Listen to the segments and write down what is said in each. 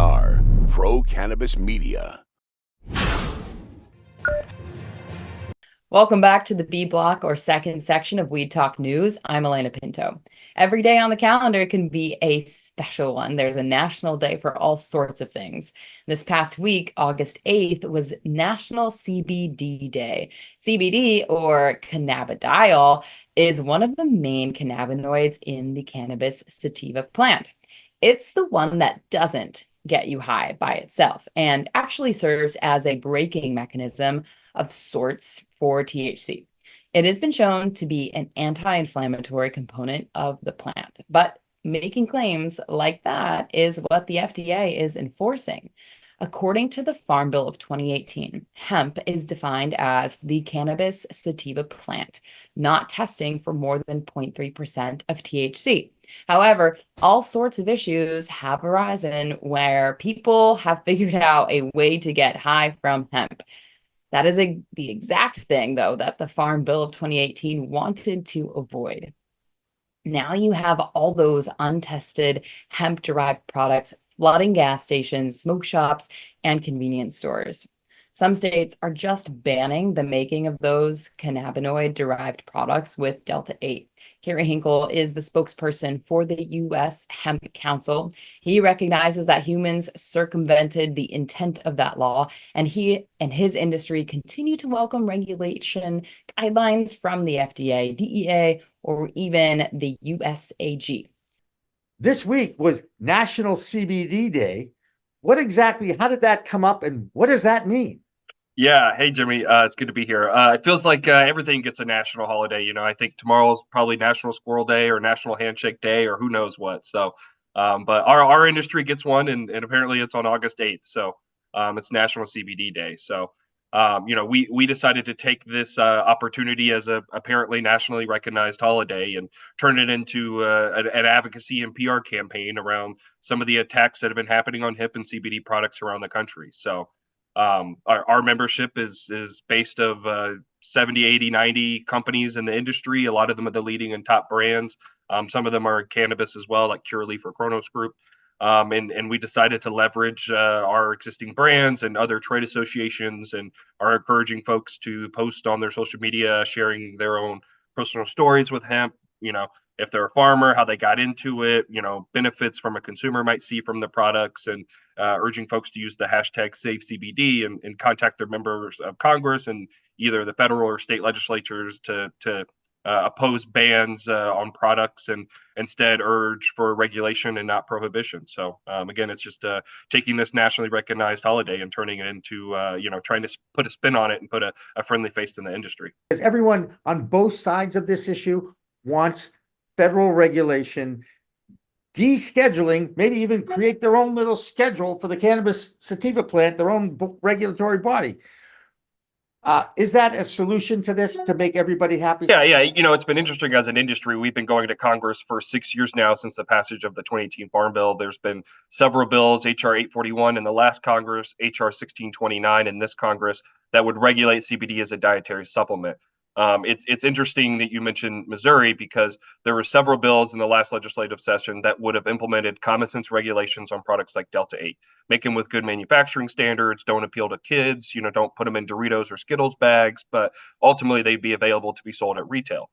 are Pro Cannabis Media. Welcome back to the B Block, or second section of Weed Talk News. I'm Alaina Pinto. Every day on the calendar can be a special one. There's a national day for all sorts of things. This past week, August 8th, was National CBD Day. CBD, or cannabidiol, is one of the main cannabinoids in the cannabis sativa plant. It's the one that doesn't get you high by itself and actually serves as a braking mechanism of sorts for THC. It has been shown to be an anti-inflammatory component of the plant, but making claims like that is what the FDA is enforcing. According to the Farm Bill of 2018, hemp is defined as the cannabis sativa plant, not testing for more than 0.3% of THC. However, all sorts of issues have arisen where people have figured out a way to get high from hemp. That is the exact thing, though, that the Farm Bill of 2018 wanted to avoid. Now you have all those untested hemp-derived products flooding gas stations, smoke shops, and convenience stores. Some states are just banning the making of those cannabinoid-derived products with Delta-8. Kerry Hinkle is the spokesperson for the US Hemp Council. He recognizes that humans circumvented the intent of that law, and he and his industry continue to welcome regulation guidelines from the FDA, DEA, or even the USAG. This week was National CBD Day. How did that come up, and what does that mean? Yeah. Hey, Jimmy. It's good to be here. It feels like everything gets a national holiday. I think tomorrow's probably National Squirrel Day or National Handshake Day or who knows what. So, but our industry gets one, and apparently it's on August 8th. So, it's National CBD Day. So, we decided to take this opportunity as a apparently nationally recognized holiday and turn it into an advocacy and PR campaign around some of the attacks that have been happening on hemp and CBD products around the country. So, our membership is based of 70, 80, 90 companies in the industry. A lot of them are the leading and top brands. Some of them are cannabis as well, like Curaleaf or Kronos Group. And we decided to leverage our existing brands and other trade associations, and are encouraging folks to post on their social media, sharing their own personal stories with hemp. If they're a farmer, how they got into it, benefits from a consumer might see from the products, and urging folks to use the hashtag SaveCBD and contact their members of Congress and either the federal or state legislatures to oppose bans on products and instead urge for regulation and not prohibition. So again, it's just taking this nationally recognized holiday and turning it into, trying to put a spin on it and put a friendly face in the industry. Because everyone on both sides of this issue wants federal regulation, descheduling, maybe even create their own little schedule for the cannabis sativa plant, their own regulatory body. Is that a solution to this to make everybody happy? Yeah. It's been interesting as an industry. We've been going to Congress for 6 years now since the passage of the 2018 Farm Bill. There's been several bills, HR 841 in the last Congress, HR 1629 in this Congress, that would regulate CBD as a dietary supplement. It's interesting that you mentioned Missouri, because there were several bills in the last legislative session that would have implemented common sense regulations on products like Delta-8. Make them with good manufacturing standards, don't appeal to kids, don't put them in Doritos or Skittles bags, but ultimately they'd be available to be sold at retail.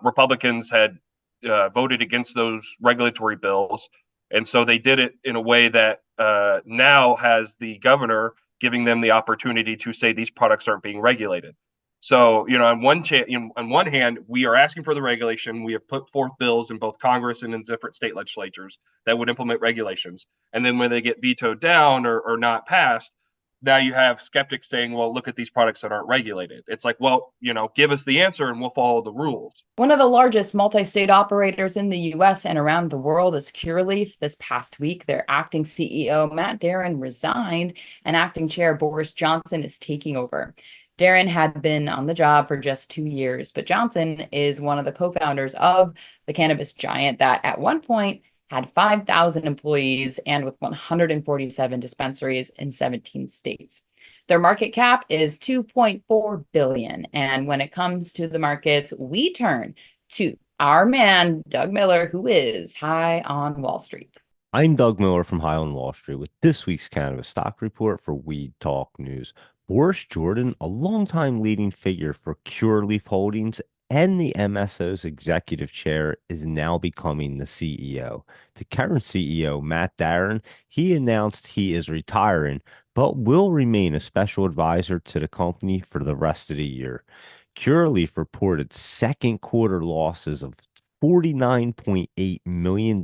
Republicans had voted against those regulatory bills, and so they did it in a way that now has the governor giving them the opportunity to say these products aren't being regulated. So, on one hand, we are asking for the regulation. We have put forth bills in both Congress and in different state legislatures that would implement regulations. And then when they get vetoed down or not passed, now you have skeptics saying, well, look at these products that aren't regulated. It's like, well, give us the answer and we'll follow the rules. One of the largest multi-state operators in the US and around the world is Curaleaf. This past week, their acting CEO, Matt Darin, resigned, and acting chair Boris Johnson is taking over. Darin had been on the job for just 2 years, but Johnson is one of the co-founders of the cannabis giant that at one point had 5,000 employees and with 147 dispensaries in 17 states. Their market cap is $2.4 billion. And when it comes to the markets, we turn to our man, Doug Miller, who is high on Wall Street. I'm Doug Miller from Highland Wall Street with this week's cannabis stock report for Weed Talk News. Boris Jordan, a longtime leading figure for Curaleaf Holdings and the MSO's executive chair, is now becoming the CEO. The current CEO, Matt Darren, he announced he is retiring, but will remain a special advisor to the company for the rest of the year. Curaleaf reported second quarter losses of $49.8 million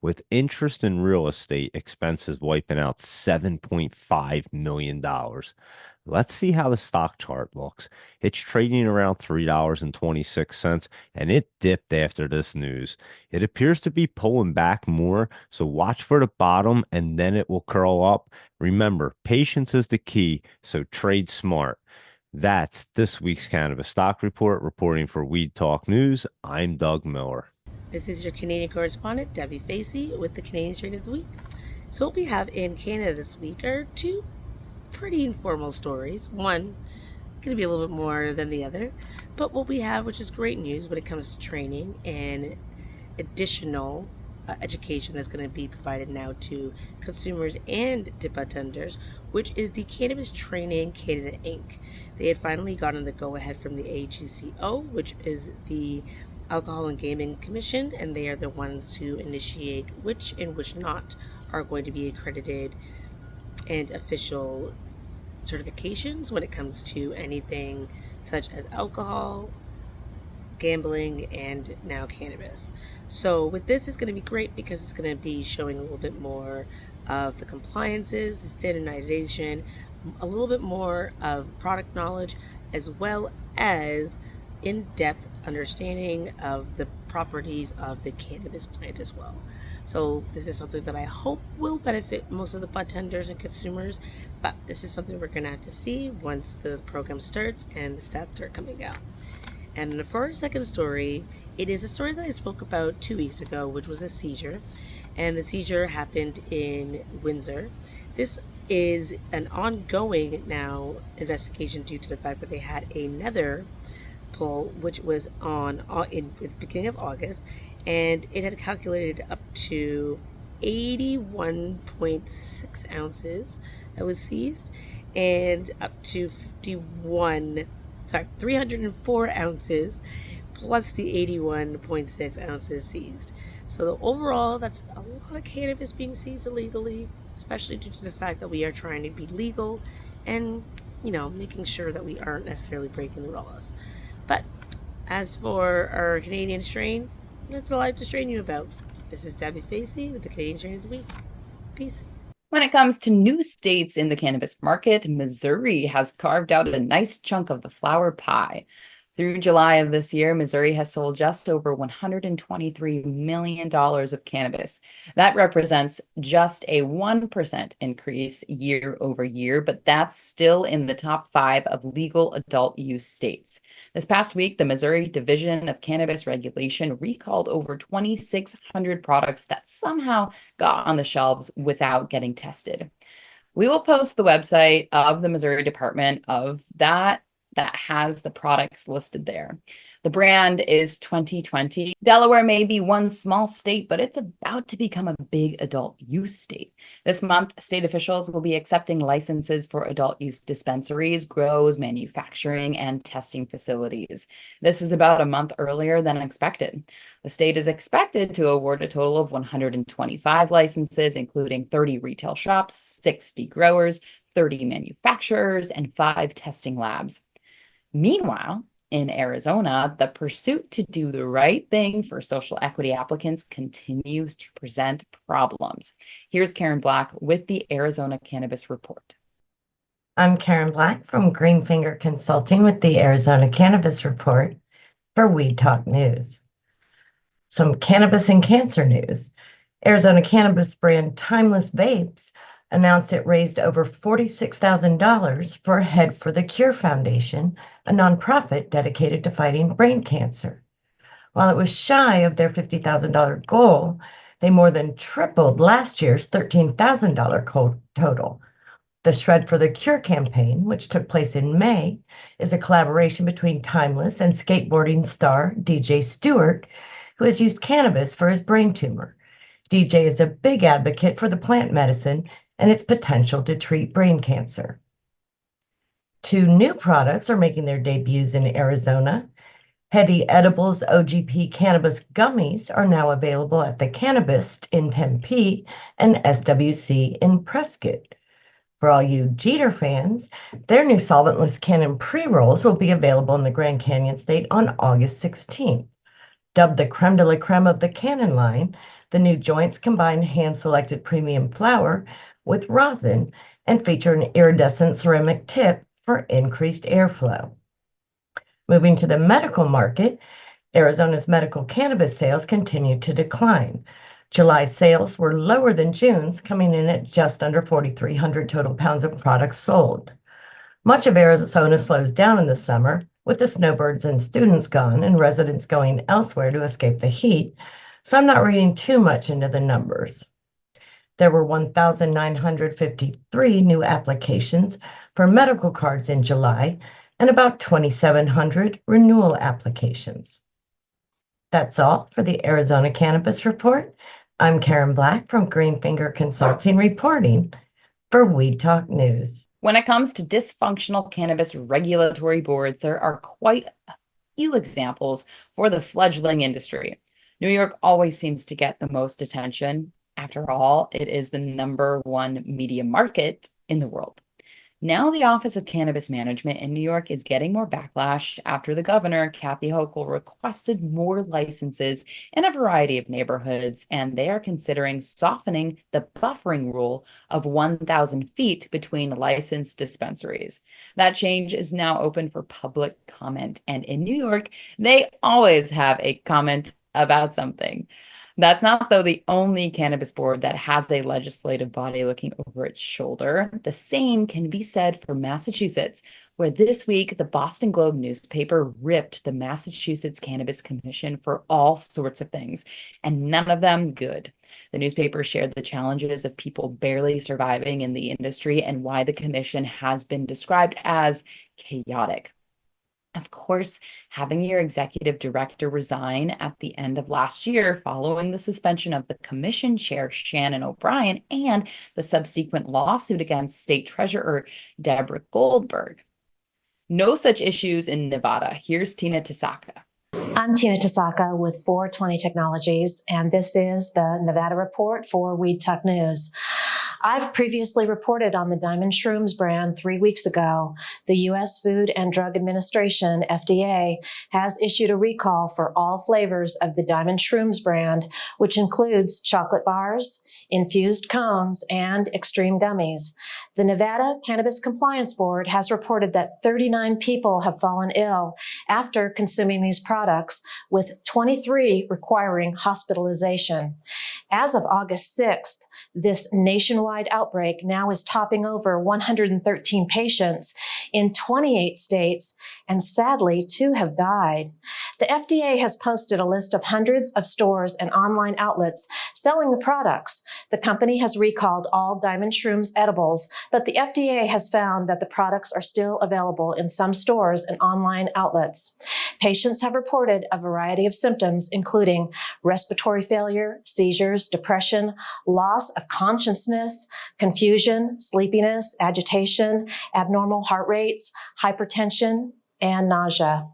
with interest in real estate expenses wiping out $7.5 million. Let's see how the stock chart looks. It's trading around $3.26 and it dipped after this news. It appears to be pulling back more, so watch for the bottom and then it will curl up. Remember, patience is the key, so trade smart. That's this week's Cannabis Stock Report. Reporting for Weed Talk News, I'm Doug Miller. This is your Canadian correspondent, Debbie Facey, with the Canadian Strain of the Week. So what we have in Canada this week are two pretty informal stories. One going to be a little bit more than the other. But what we have, which is great news when it comes to training and additional education that's going to be provided now to consumers and to budtenders, which is the Cannabis Training Canada Inc. They had finally gotten the go-ahead from the AGCO, which is the Alcohol and Gaming Commission, and they are the ones who initiate which and which not are going to be accredited and official certifications when it comes to anything such as alcohol, gambling, and now cannabis. So with this, it's going to be great because it's going to be showing a little bit more of the compliances, the standardization, a little bit more of product knowledge, as well as in-depth understanding of the properties of the cannabis plant as well. So this is something that I hope will benefit most of the budtenders and consumers, but this is something we're going to have to see once the program starts and the stats start coming out. And for our second story, it is a story that I spoke about 2 weeks ago, which was a seizure. And the seizure happened in Windsor. This is an ongoing now investigation due to the fact that they had another pull, which was in the beginning of August, and it had calculated up to 81.6 ounces that was seized, and up to 304 ounces plus the 81.6 ounces seized. So overall, that's a lot of cannabis being seized illegally, especially due to the fact that we are trying to be legal and, making sure that we aren't necessarily breaking the laws. But as for our Canadian strain, that's all I have to strain you about. This is Debbie Facey with the Canadian Strain of the Week. Peace. When it comes to new states in the cannabis market, Missouri has carved out a nice chunk of the flower pie. Through July of this year, Missouri has sold just over $123 million of cannabis. That represents just a 1% increase year over year, but that's still in the top 5 of legal adult use states. This past week, the Missouri Division of Cannabis Regulation recalled over 2,600 products that somehow got on the shelves without getting tested. We will post the website of the Missouri Department of that has the products listed there. The brand is 2020. Delaware may be one small state, but it's about to become a big adult use state. This month, state officials will be accepting licenses for adult use dispensaries, grows, manufacturing, and testing facilities. This is about a month earlier than expected. The state is expected to award a total of 125 licenses, including 30 retail shops, 60 growers, 30 manufacturers, and 5 testing labs. Meanwhile, in Arizona, the pursuit to do the right thing for social equity applicants continues to present problems. Here's Karen Black with the Arizona Cannabis Report. I'm Karen Black from Greenfinger Consulting with the Arizona Cannabis Report for Weed Talk News. Some cannabis and cancer news. Arizona cannabis brand Timeless Vapes announced it raised over $46,000 for Head for the Cure Foundation, a nonprofit dedicated to fighting brain cancer. While it was shy of their $50,000 goal, they more than tripled last year's $13,000 total. The Shred for the Cure campaign, which took place in May, is a collaboration between Timeless and skateboarding star DJ Stewart, who has used cannabis for his brain tumor. DJ is a big advocate for the plant medicine and its potential to treat brain cancer. 2 new products are making their debuts in Arizona. Heady Edibles OGP Cannabis Gummies are now available at the Cannabis in Tempe and SWC in Prescott. For all you Jeter fans, their new solventless Cannon pre-rolls will be available in the Grand Canyon State on August 16th. Dubbed the creme de la creme of the Cannon line, the new joints combine hand-selected premium flower with rosin and feature an iridescent ceramic tip for increased airflow. Moving to the medical market, Arizona's medical cannabis sales continue to decline. July sales were lower than June's, coming in at just under 4,300 total pounds of products sold. Much of Arizona slows down in the summer, with the snowbirds and students gone and residents going elsewhere to escape the heat, so I'm not reading too much into the numbers. There were 1,953 new applications for medical cards in July, and about 2,700 renewal applications. That's all for the Arizona Cannabis Report. I'm Karen Black from Greenfinger Consulting reporting for Weed Talk News. When it comes to dysfunctional cannabis regulatory boards, there are quite a few examples for the fledgling industry. New York always seems to get the most attention. After all, it is the #1 media market in the world. Now the Office of Cannabis Management in New York is getting more backlash after the governor, Kathy Hochul, requested more licenses in a variety of neighborhoods, and they are considering softening the buffering rule of 1,000 feet between licensed dispensaries. That change is now open for public comment, and in New York, they always have a comment about something. That's not, though, the only cannabis board that has a legislative body looking over its shoulder. The same can be said for Massachusetts, where this week the Boston Globe newspaper ripped the Massachusetts Cannabis Commission for all sorts of things, and none of them good. The newspaper shared the challenges of people barely surviving in the industry and why the commission has been described as chaotic. Of course, having your executive director resign at the end of last year following the suspension of the commission chair, Shannon O'Brien, and the subsequent lawsuit against state treasurer Deborah Goldberg. No such issues in Nevada. Here's Tina Tasaka. I'm Tina Tasaka with 420 Technologies, and this is the Nevada Report for Weed Talk News. I've previously reported on the Diamond Shrooms brand 3 weeks ago. The US Food and Drug Administration, FDA, has issued a recall for all flavors of the Diamond Shrooms brand, which includes chocolate bars, infused cones, and extreme gummies. The Nevada Cannabis Compliance Board has reported that 39 people have fallen ill after consuming these products, with 23 requiring hospitalization. As of August 6th, this nationwide outbreak now is topping over 113 patients in 28 states, and sadly, 2 have died. The FDA has posted a list of hundreds of stores and online outlets selling the products. The company has recalled all Diamond Shrooms edibles, but the FDA has found that the products are still available in some stores and online outlets. Patients have reported a variety of symptoms, including respiratory failure, seizures, depression, loss of consciousness, confusion, sleepiness, agitation, abnormal heart rates, hypertension, and nausea.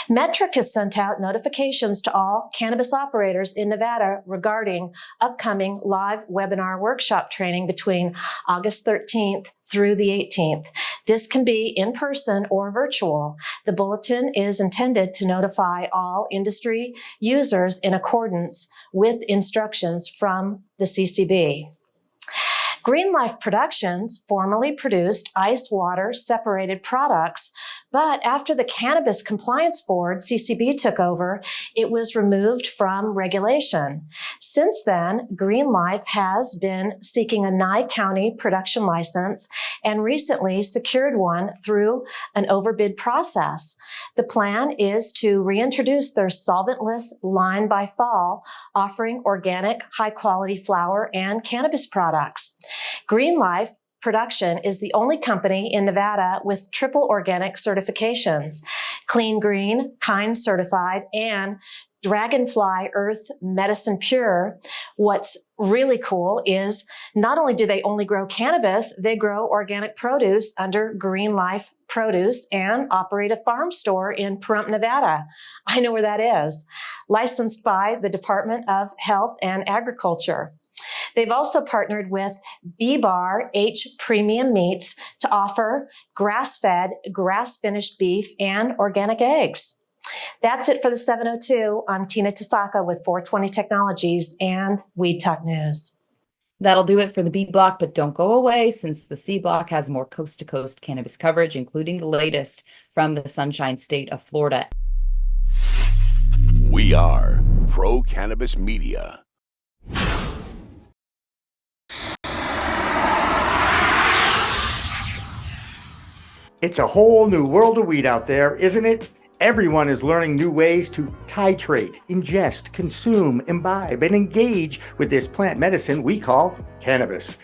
Metric has sent out notifications to all cannabis operators in Nevada regarding upcoming live webinar workshop training between August 13th through the 18th. This can be in person or virtual. The bulletin is intended to notify all industry users in accordance with instructions from the CCB. Green Life Productions formerly produced ice water separated products, but after the Cannabis Compliance Board, CCB, took over, it was removed from regulation. Since then, Green Life has been seeking a Nye County production license and recently secured one through an overbid process. The plan is to reintroduce their solventless line by fall, offering organic, high-quality flower and cannabis products. Green Life Production is the only company in Nevada with triple organic certifications, Clean Green, Kind Certified, and Dragonfly Earth Medicine Pure. What's really cool is not only do they only grow cannabis, they grow organic produce under Green Life Produce and operate a farm store in Pahrump, Nevada. I know where that is. Licensed by the Department of Health and Agriculture. They've also partnered with B-Bar H Premium Meats to offer grass-fed, grass-finished beef and organic eggs. That's it for the 702. I'm Tina Tasaka with 420 Technologies and Weed Talk News. That'll do it for the B Block, but don't go away since the C Block has more coast-to-coast cannabis coverage, including the latest from the Sunshine State of Florida. We are Pro Cannabis Media. It's a whole new world of weed out there, isn't it? Everyone is learning new ways to titrate, ingest, consume, imbibe, and engage with this plant medicine we call cannabis.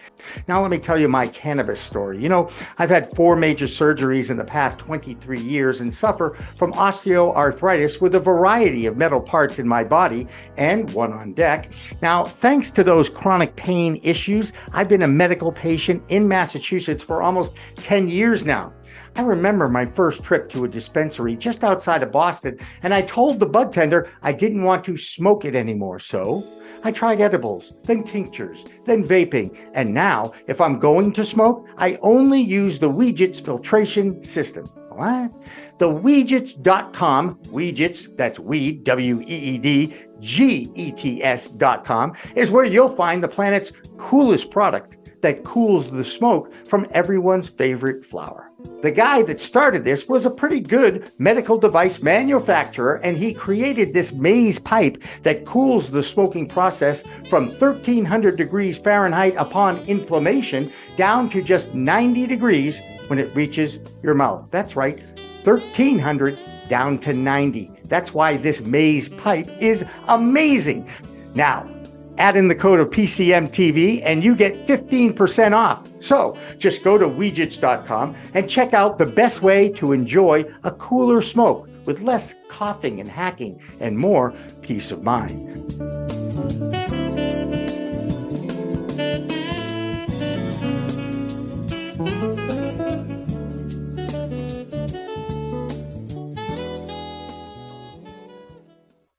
Now, let me tell you my cannabis story. You know, I've had 4 major surgeries in the past 23 years and suffer from osteoarthritis with a variety of metal parts in my body and one on deck. Now, thanks to those chronic pain issues, I've been a medical patient in Massachusetts for almost 10 years now. I remember my first trip to a dispensary just outside of Boston, and I told the bud tender I didn't want to smoke it anymore. So I tried edibles, then tinctures, then vaping, and now if I'm going to smoke, I only use the Weedgets filtration system. What? The Weedgets.com, Weedgets, that's weed, W-E-E-D, G-E-T-S.com, is where you'll find the planet's coolest product that cools the smoke from everyone's favorite flower. The guy that started this was a pretty good medical device manufacturer, and he created this maze pipe that cools the smoking process from 1300 degrees Fahrenheit upon inflammation down to just 90 degrees when it reaches your mouth. That's right, 1300 down to 90. That's why this maze pipe is amazing. Now, add in the code of PCMTV and you get 15% off. So just go to Weedgets.com and check out the best way to enjoy a cooler smoke with less coughing and hacking and more peace of mind.